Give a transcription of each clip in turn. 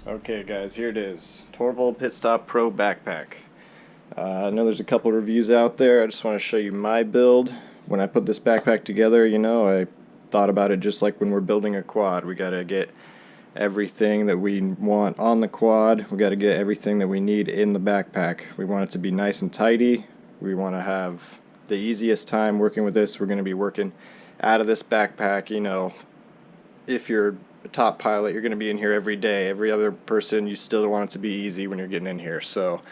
Okay guys, here it is. Torvol Pitstop Pro Backpack. I know there's a couple reviews out there. I just want to show you my build. When I put this backpack together, I thought about it just like when we're building a quad. We gotta get everything that we want on the quad. We gotta get everything that we need in the backpack. We want it to be nice and tidy. We want to have the easiest time working with this. We're going to be working out of this backpack. If you're a top pilot, you're going to be in here every day. Every other person, you still want it to be easy when you're getting in here. So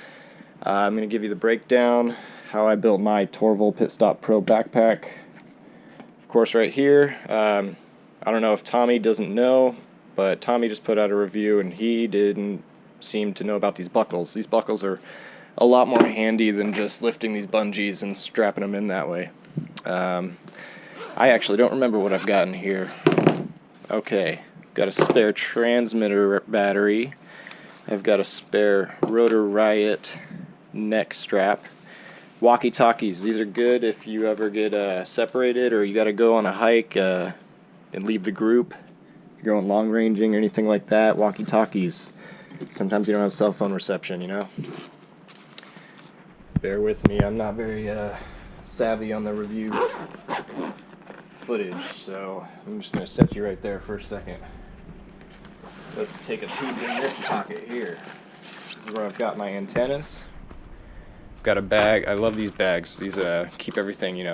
I'm going to give you the breakdown, how I built my Torvol Pitstop Pro backpack. Of course, right here, I don't know if Tommy doesn't know, but Tommy just put out a review and he didn't seem to know about these buckles. These buckles are a lot more handy than just lifting these bungees and strapping them in that way. I actually don't remember what I've got in here. Okay, got a spare transmitter battery. I've got a spare Rotor Riot neck strap. Walkie-talkies, these are good if you ever get separated or you got to go on a hike and leave the group. If you're going long ranging or anything like that, walkie-talkies. Sometimes you don't have cell phone reception, Bear with me, I'm not very savvy on the review footage, so I'm just going to set you right there for a second. Let's take a peek in this pocket here. This is where I've got my antennas. I've got a bag. I love these bags. These keep everything,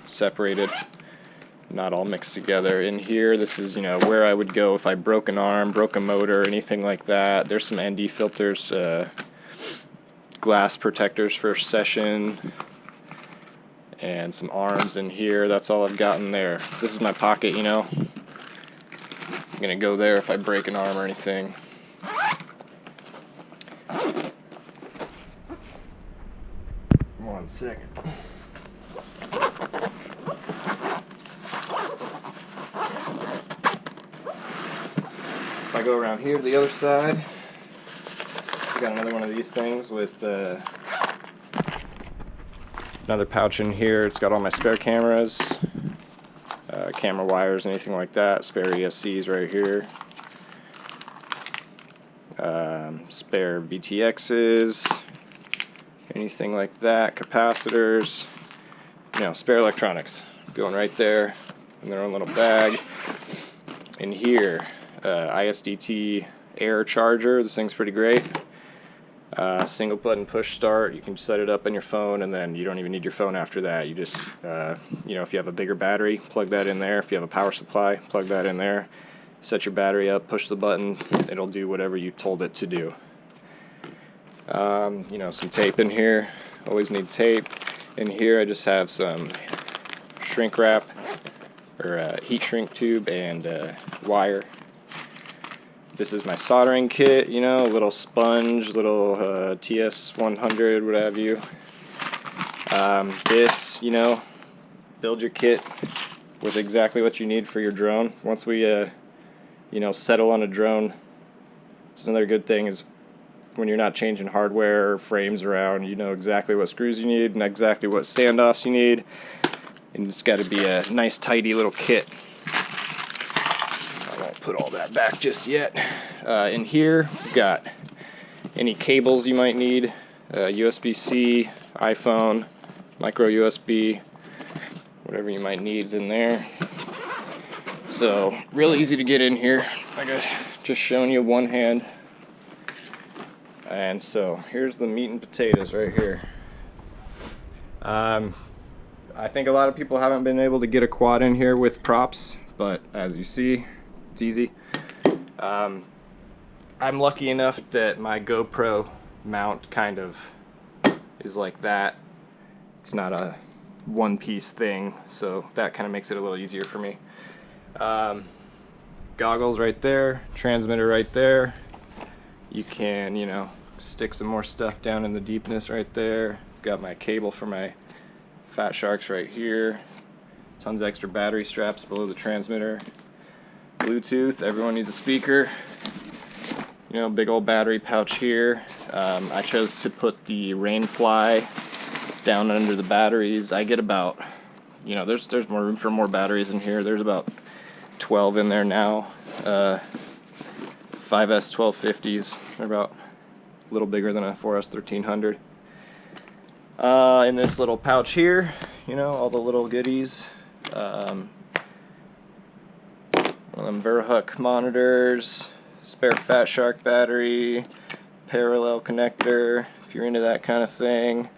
separated, not all mixed together. In here, this is, where I would go if I broke an arm, broke a motor, anything like that. There's some ND filters, glass protectors for session, and some arms in here. That's all I've got in there. This is my pocket, I'm gonna go there if I break an arm or anything. One second. If I go around here to the other side, I got another one of these things with another pouch in here. It's got all my spare cameras, camera wires, anything like that. Spare ESCs right here. Spare VTXs, anything like that. Capacitors, spare electronics going right there in their own little bag. In here, ISDT air charger. This thing's pretty great. Single button push start. You can set it up on your phone and then you don't even need your phone after that. You just, if you have a bigger battery, plug that in there. If you have a power supply, plug that in there. Set your battery up, push the button, it'll do whatever you told it to do. Some tape in here. Always need tape. In here I just have some shrink wrap or heat shrink tube and wire. This is my soldering kit, a little sponge, little TS100, what have you. This, build your kit with exactly what you need for your drone. Once we, settle on a drone, it's another good thing is when you're not changing hardware or frames around, you know exactly what screws you need and exactly what standoffs you need. And it's got to be a nice, tidy little kit. Put all that back just yet. In here, we've got any cables you might need, USB-C, iPhone, micro USB, whatever you might need is in there. So, real easy to get in here. Like I just showing you one hand. And so, here's the meat and potatoes right here. I think a lot of people haven't been able to get a quad in here with props, but as you see, it's easy. I'm lucky enough that my GoPro mount kind of is like that. It's not a one-piece thing, so that kind of makes it a little easier for me. Goggles right there, transmitter right there. You can, stick some more stuff down in the deepness right there. Got my cable for my Fat Sharks right here. Tons of extra battery straps below the transmitter. Bluetooth, everyone needs a speaker. Big old battery pouch here. I chose to put the Rainfly down under the batteries. I get about, there's more room for more batteries in here. There's about 12 in there now. 5S 1250s. They're about a little bigger than a 4S 1300. In this little pouch here, you know, all the little goodies. One of them Verhook monitors, spare Fat Shark battery, parallel connector, if you're into that kind of thing.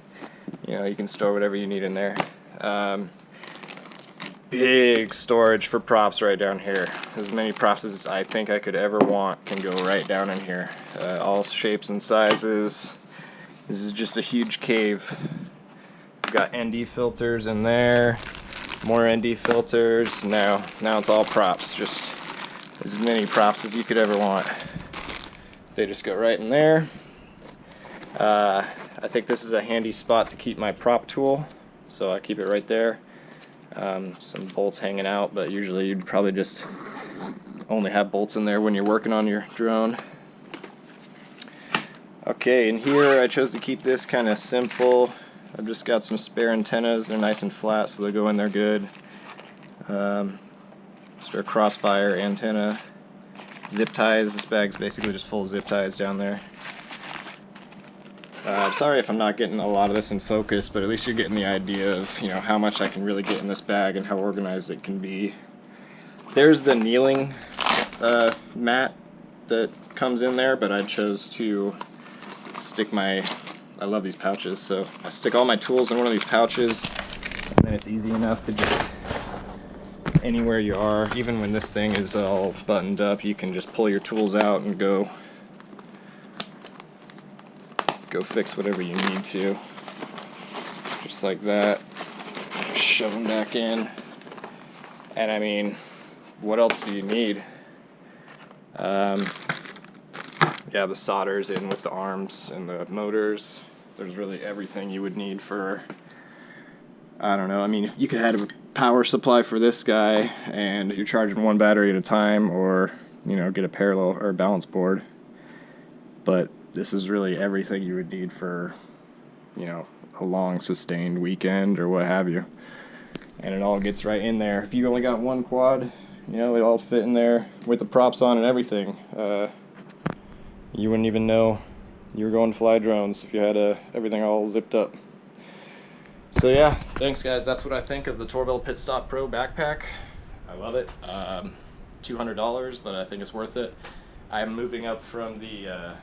You know, you can store whatever you need in there. Big storage for props right down here. As many props as I think I could ever want can go right down in here. All shapes and sizes. This is just a huge cave. We've got ND filters in there, more ND filters. Now it's all props, just as many props as you could ever want. They just go right in there. I think this is a handy spot to keep my prop tool, so I keep it right there. Some bolts hanging out, but usually you'd probably just only have bolts in there when you're working on your drone. Okay, in here I chose to keep this kind of simple. I've just got some spare antennas. They're nice and flat, so they go in there good. Spare crossfire antenna. Zip ties. This bag's basically just full of zip ties down there. I'm sorry if I'm not getting a lot of this in focus, but at least you're getting the idea of, you know, how much I can really get in this bag and how organized it can be. There's the kneeling mat that comes in there, but I chose to stick I love these pouches, so I stick all my tools in one of these pouches, and then it's easy enough to just, anywhere you are, even when this thing is all buttoned up, you can just pull your tools out and go fix whatever you need to. Just like that. Shove them back in. And I mean, what else do you need? Yeah, the solder's in with the arms and the motors. There's really everything you would need for, I don't know, I mean, if you could have a power supply for this guy and you're charging one battery at a time, or, you know, get a parallel or balance board. But this is really everything you would need for, you know, a long sustained weekend or what have you. And it all gets right in there. If you only got one quad, you know, it all fit in there with the props on and everything. You wouldn't even know you were going to fly drones if you had everything all zipped up. So yeah, thanks guys. That's what I think of the Torvol Pitstop Pro backpack. I love it. $200, but I think it's worth it. I'm moving up from the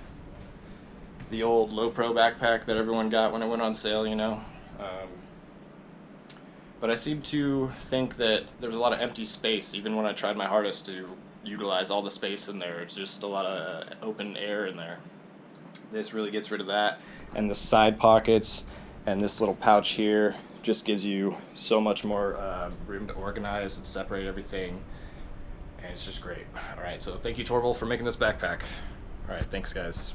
old low pro backpack that everyone got when it went on sale, you know. But I seem to think that there was a lot of empty space, even when I tried my hardest to utilize all the space in there. It's just a lot of open air in there. This really gets rid of that, and the side pockets and this little pouch here just gives you so much more room to organize and separate everything, and it's just great. Alright, so thank you Torvol for making this backpack. Alright, thanks guys.